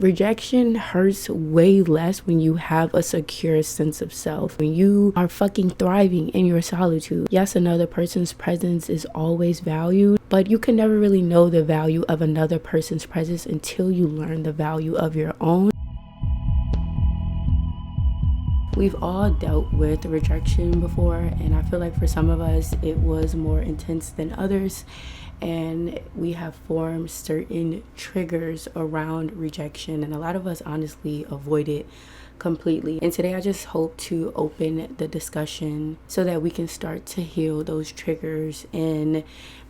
Rejection hurts way less when you have a secure sense of self, when you are fucking thriving in your solitude. Yes, another person's presence is always valued, but you can never really know the value of another person's presence until you learn the value of your own. We've all dealt with rejection before, and I feel like for some of us it was more intense than others, and we have formed certain triggers around rejection, and a lot of us honestly avoid it completely. And today I just hope to open the discussion so that we can start to heal those triggers and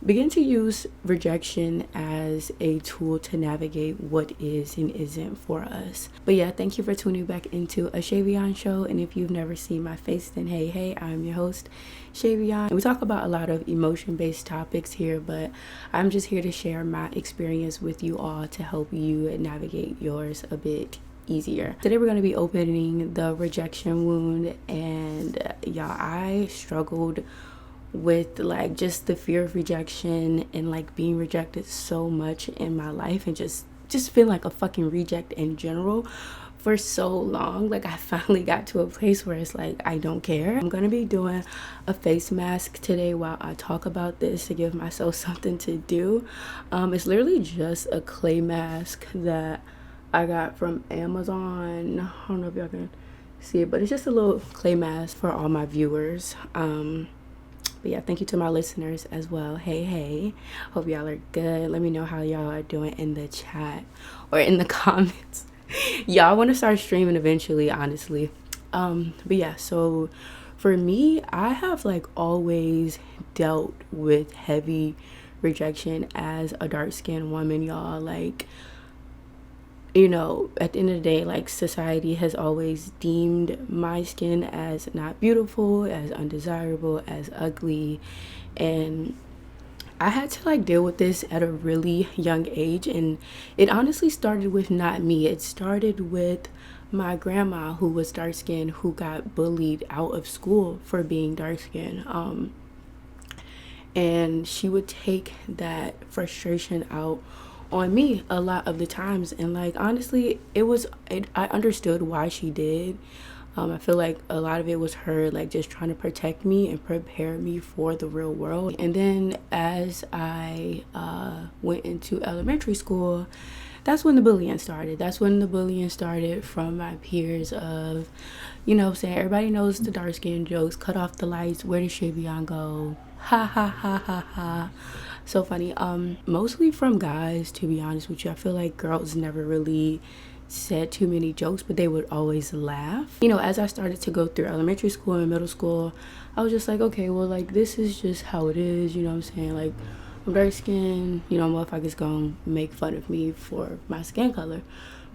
begin to use rejection as a tool to navigate what is and isn't for us. But yeah, thank you for tuning back into a Shae Forum show. And if you've never seen my face, then hey, I'm your host, Shae Forum. We talk about a lot of emotion-based topics here, but I'm just here to share my experience with you all to help you navigate yours a bit easier. Today we're going to be opening the rejection wound, and y'all, I struggled with like just the fear of rejection and like being rejected so much in my life, and just feel like a fucking reject in general for so long. Like I finally got to a place where it's like I don't care. I'm gonna be doing a face mask today while I talk about this to give myself something to do. It's literally just a clay mask that I got from Amazon. I don't know if y'all can see it, but it's just a little clay mask for all my viewers. But yeah, thank you to my listeners as well. Hey, hope y'all are good. Let me know how y'all are doing in the chat or in the comments. Y'all want to start streaming eventually, honestly. But yeah, so for me, I have like always dealt with heavy rejection as a dark-skinned woman, y'all. Like, you know, at the end of the day, like society has always deemed my skin as not beautiful, as undesirable, as ugly. And I had to like deal with this at a really young age. And it honestly started with not me. It started with my grandma, who was dark skinned, who got bullied out of school for being dark skinned. And she would take that frustration out on me a lot of the times, and like honestly I understood why she did. I feel like a lot of it was her like just trying to protect me and prepare me for the real world. And then as I went into elementary school, that's when the bullying started from my peers of, you know, saying everybody knows the dark skin jokes, cut off the lights, where did Shae Forum go, ha ha ha ha ha. So funny. Mostly from guys, to be honest with you. I feel like girls never really said too many jokes, but they would always laugh. You know, as I started to go through elementary school and middle school, I was just like, okay, well, like this is just how it is, you know what I'm saying? Like, I'm dark skinned, you know, motherfuckers gonna make fun of me for my skin color.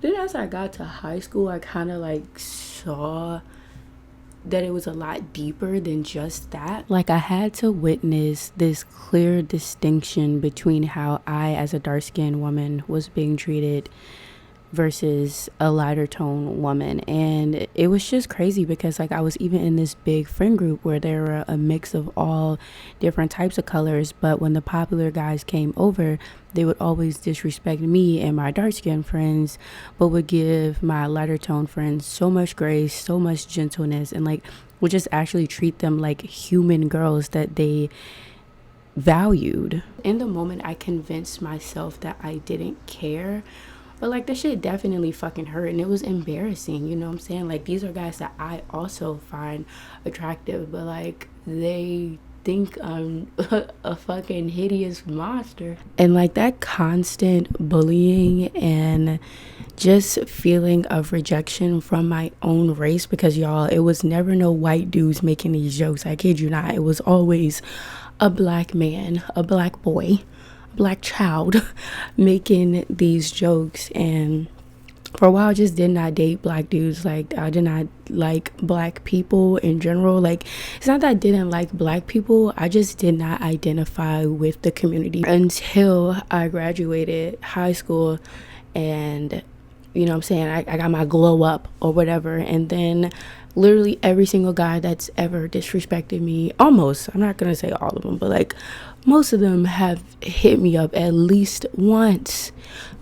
Then as I got to high school, I kind of like saw that it was a lot deeper than just that. Like I had to witness this clear distinction between how I, as a dark-skinned woman, was being treated versus a lighter tone woman. And it was just crazy because like I was even in this big friend group where there were a mix of all different types of colors, but when the popular guys came over, they would always disrespect me and my dark-skinned friends, but would give my lighter tone friends so much grace, so much gentleness, and like would just actually treat them like human girls that they valued. In the moment, I convinced myself that I didn't care, but like that shit definitely fucking hurt, and it was embarrassing, you know what I'm saying? Like these are guys that I also find attractive, but like they think I'm a fucking hideous monster. And like that constant bullying and just feeling of rejection from my own race, because y'all, it was never no white dudes making these jokes, I kid you not. It was always a black man, a black boy, black child making these jokes. And for a while I just did not date black dudes. Like I did not like black people in general. Like it's not that I didn't like black people, I just did not identify with the community until I graduated high school. And you know what I'm saying, I got my glow up or whatever, and then literally every single guy that's ever disrespected me, almost, I'm not gonna say all of them, but like most of them have hit me up at least once.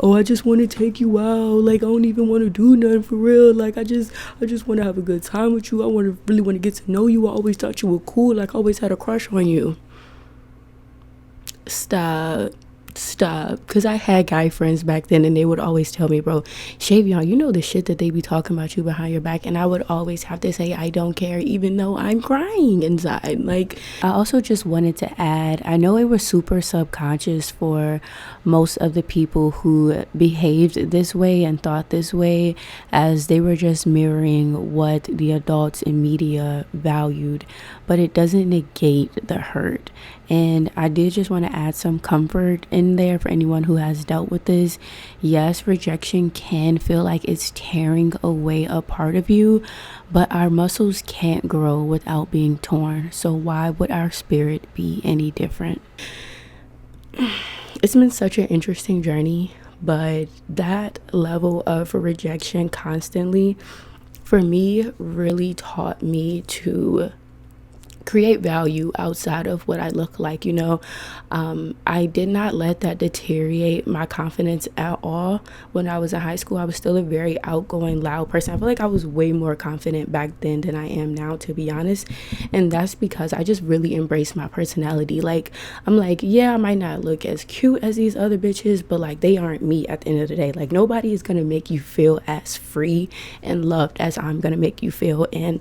Oh, I just want to take you out. Like, I don't even want to do nothing for real. Like, I just want to have a good time with you. I really want to get to know you. I always thought you were cool. Like, I always had a crush on you. Stop. Because I had guy friends back then, and they would always tell me, bro, Shavion, you know the shit that they be talking about you behind your back. And I would always have to say I don't care, even though I'm crying inside. Like, I also just wanted to add, I know it was super subconscious for most of the people who behaved this way and thought this way, as they were just mirroring what the adults in media valued, but it doesn't negate the hurt. And I did just want to add some comfort in there for anyone who has dealt with this. Yes, rejection can feel like it's tearing away a part of you, but our muscles can't grow without being torn. So why would our spirit be any different? It's been such an interesting journey, but that level of rejection constantly, for me, really taught me to create value outside of what I look like. I did not let that deteriorate my confidence at all. When I was in high school, I was still a very outgoing, loud person. I feel like I was way more confident back then than I am now, to be honest. And that's because I just really embraced my personality. Like, I'm like, yeah, I might not look as cute as these other bitches, but like, they aren't me at the end of the day. Like, nobody is gonna make you feel as free and loved as I'm gonna make you feel. And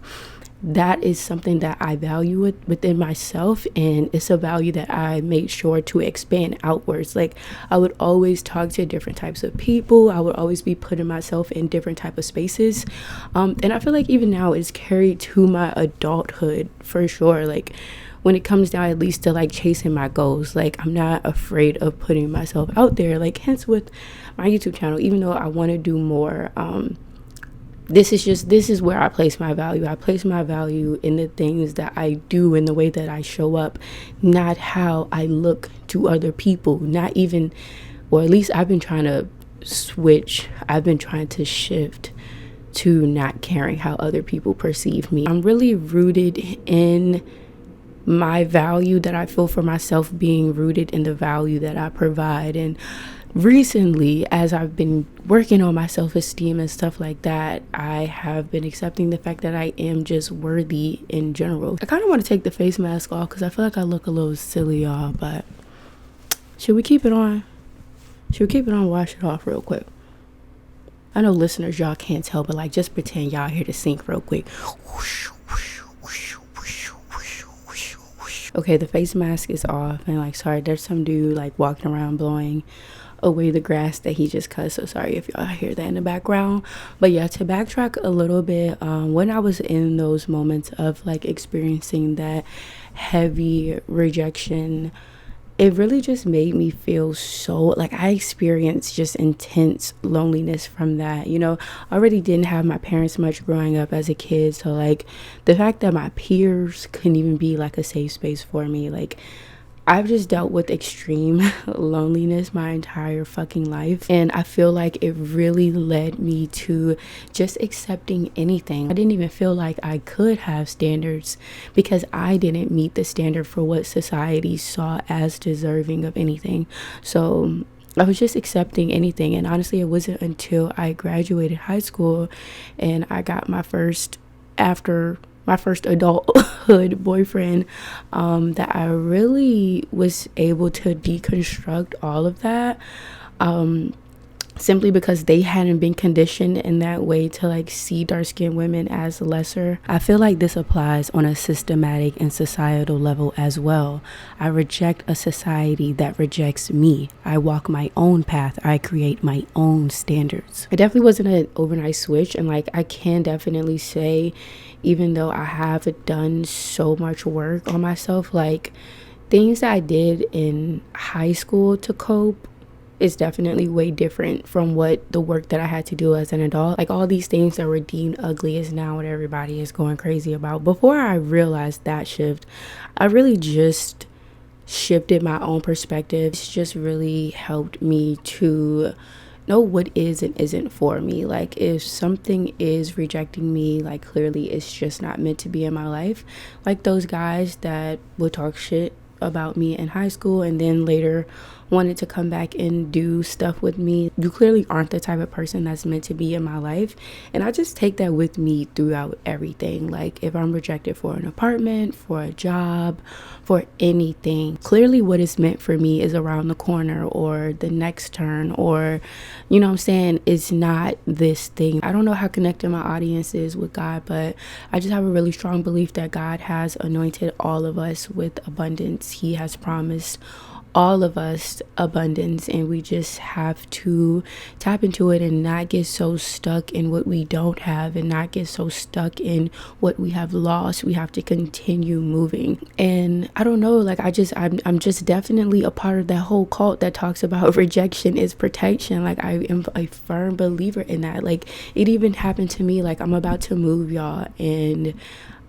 that is something that I value within myself, and it's a value that I made sure to expand outwards. Like, I would always talk to different types of people. I would always be putting myself in different type of spaces, and I feel like even now it's carried to my adulthood for sure. Like, when it comes down at least to like chasing my goals, like, I'm not afraid of putting myself out there. Like, hence with my YouTube channel, even though I want to do more, this is where I place my value. I place my value in the things that I do, in the way that I show up, not how I look to other people. Not even, or at least I've been trying to switch. I've been trying to shift to not caring how other people perceive me. I'm really rooted in my value that I feel for myself, being rooted in the value that I provide. And recently, as I've been working on my self-esteem and stuff like that, I have been accepting the fact that I am just worthy in general. I kind of want to take the face mask off because I feel like I look a little silly, y'all, but should we keep it on? Wash it off real quick. I know listeners, y'all can't tell, but like, just pretend y'all hear the sink real quick. Okay, the face mask is off, and like, sorry, there's some dude like walking around blowing away the grass that he just cut, so sorry if y'all hear that in the background. But yeah, to backtrack a little bit, when I was in those moments of like experiencing that heavy rejection, it really just made me feel so, like, I experienced just intense loneliness from that. I already didn't have my parents much growing up as a kid, so like, the fact that my peers couldn't even be like a safe space for me, like, I've just dealt with extreme loneliness my entire fucking life, and I feel like it really led me to just accepting anything. I didn't even feel like I could have standards because I didn't meet the standard for what society saw as deserving of anything. So I was just accepting anything, and honestly, it wasn't until I graduated high school and I got my first adulthood boyfriend, that I really was able to deconstruct all of that, simply because they hadn't been conditioned in that way to like see dark-skinned women as lesser. I feel like this applies on a systematic and societal level as well. I reject a society that rejects me. I walk my own path. I create my own standards. It definitely wasn't an overnight switch, and like, I can definitely say, even though I have done so much work on myself, like, things that I did in high school to cope is definitely way different from what the work that I had to do as an adult. Like, all these things that were deemed ugly is now what everybody is going crazy about. Before I realized that shift, I really just shifted my own perspective. It's just really helped me to know what is and isn't for me. Like, if something is rejecting me, like, clearly it's just not meant to be in my life. Like those guys that will talk shit about me in high school and then later wanted to come back and do stuff with me. You clearly aren't the type of person that's meant to be in my life. And I just take that with me throughout everything. Like if I'm rejected for an apartment, for a job, for anything, clearly what is meant for me is around the corner or the next turn, or, you know what I'm saying? It's not this thing. I don't know how connected my audience is with God, but I just have a really strong belief that God has anointed all of us with abundance. He has promised all of us abundance, and we just have to tap into it and not get so stuck in what we don't have and not get so stuck in what we have lost. We have to continue moving. And I don't know, like I'm just definitely a part of that whole cult that talks about rejection is protection. Like I am a firm believer in that. Like it even happened to me. Like I'm about to move, y'all, and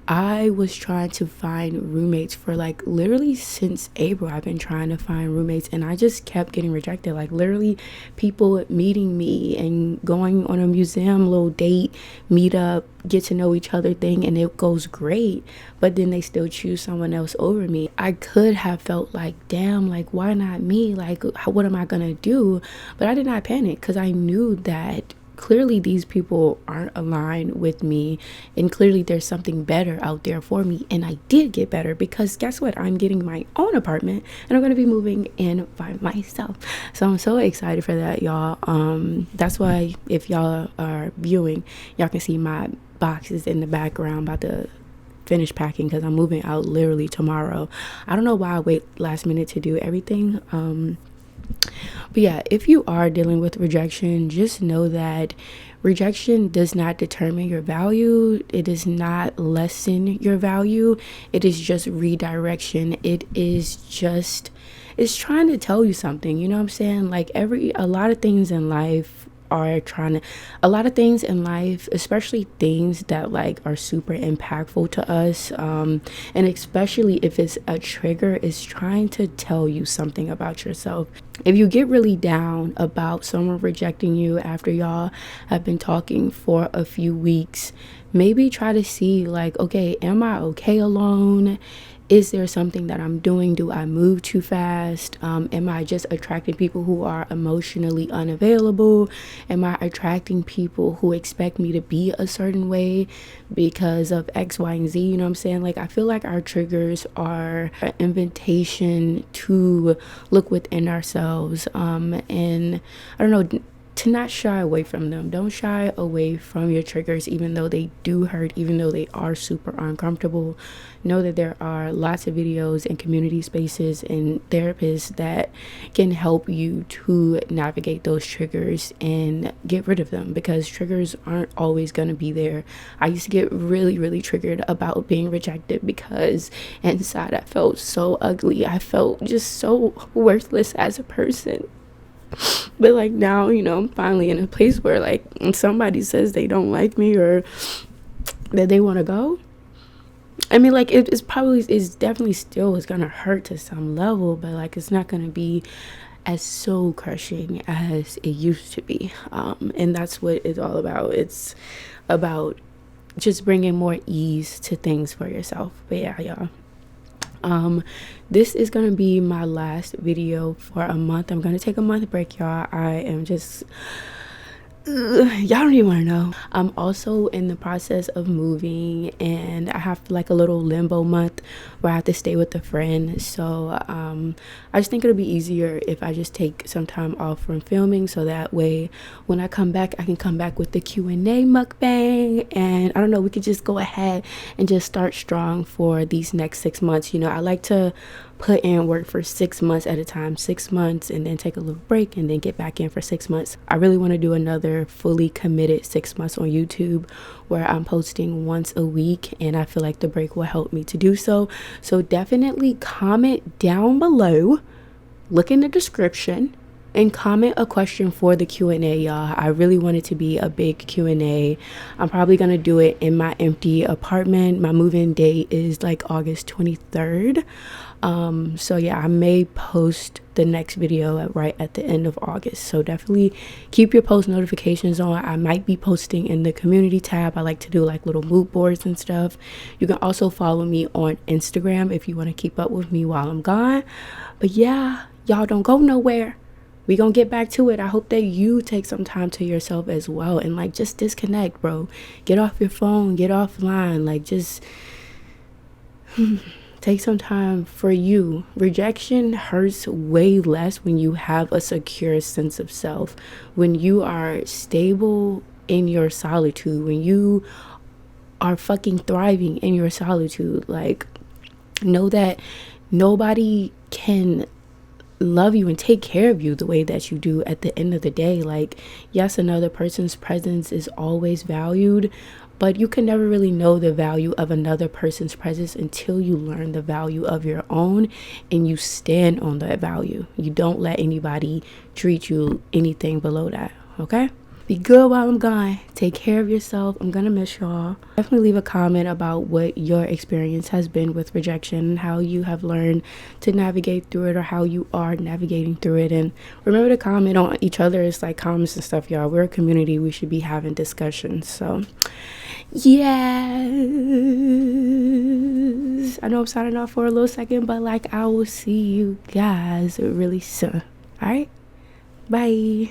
I was trying to find roommates for like literally since April. I've been trying to find roommates and I just kept getting rejected. Like literally people meeting me and going on a museum little date, meet up, get to know each other thing, and it goes great, but then they still choose someone else over me. I could have felt like, damn, like why not me? Like what am I gonna do? But I did not panic because I knew that clearly these people aren't aligned with me, and clearly there's something better out there for me. And I did get better because guess what? I'm getting my own apartment and I'm going to be moving in by myself. So I'm so excited for that, y'all. That's why if y'all are viewing, y'all can see my boxes in the background about to finish packing because I'm moving out literally tomorrow. I don't know why I wait last minute to do everything. But yeah, if you are dealing with rejection, just know that rejection does not determine your value. It does not lessen your value. It is just redirection. It's trying to tell you something, you know what I'm saying? Like a lot of things in life, especially things that like are super impactful to us, and especially if it's a trigger, is trying to tell you something about yourself. If you get really down about someone rejecting you after y'all have been talking for a few weeks, maybe try to see like, okay, am I okay alone? Is there something that I'm doing? Do I move too fast? Am I just attracting people who are emotionally unavailable? Am I attracting people who expect me to be a certain way because of X, Y, and Z? You know what I'm saying? Like, I feel like our triggers are an invitation to look within ourselves. And I don't know, to not shy away from them. Don't shy away from your triggers, even though they do hurt, even though they are super uncomfortable. Know that there are lots of videos and community spaces and therapists that can help you to navigate those triggers and get rid of them, because triggers aren't always going to be there. I used to get really, really triggered about being rejected because inside I felt so ugly. I felt just so worthless as a person. But like now, you know, I'm finally in a place where like when somebody says they don't like me or that they want to go, I mean, like it's definitely still is gonna hurt to some level, but like it's not gonna be as soul crushing as it used to be. And that's what it's all about. It's about just bringing more ease to things for yourself. But yeah, y'all. This is gonna be my last video for a month. I'm gonna take a month break, y'all. I am just y'all don't even want to know. I'm also in the process of moving, and I have like a little limbo month where I have to stay with a friend. So I just think it'll be easier if I just take some time off from filming, so that way when I come back, I can come back with the Q&A mukbang, and I don't know, we could just go ahead and just start strong for these next 6 months. You know, I like to put in work for 6 months at a time, 6 months, and then take a little break and then get back in for 6 months. I really want to do another fully committed 6 months on YouTube where I'm posting once a week, and I feel like the break will help me to do so. So definitely comment down below, look in the description, and comment a question for the Q&A, y'all. I really want it to be a big Q&A. I'm probably gonna do it in my empty apartment. My move-in date is like August 23rd. So yeah, I may post the next video right at the end of August, so definitely keep your post notifications on. I might be posting in the community tab. I like to do like little mood boards and stuff. You can also follow me on Instagram if you want to keep up with me while I'm gone. But yeah, y'all don't go nowhere. We gonna get back to it. I hope that you take some time to yourself as well, and like just disconnect, bro. Get off your phone, get offline, like just take some time for you. Rejection hurts way less when you have a secure sense of self, when you are stable in your solitude, when you are fucking thriving in your solitude. Like, know that nobody can love you and take care of you the way that you do at the end of the day. Like, yes, another person's presence is always valued, but you can never really know the value of another person's presence until you learn the value of your own and you stand on that value. You don't let anybody treat you anything below that, okay? Be good while I'm gone. Take care of yourself. I'm gonna miss y'all. Definitely leave a comment about what your experience has been with rejection, how you have learned to navigate through it, or how you are navigating through it. And remember to comment on each other's like comments and stuff, y'all. We're a community. We should be having discussions. So yes, I know I'm signing off for a little second, but like I will see you guys really soon. All right, bye.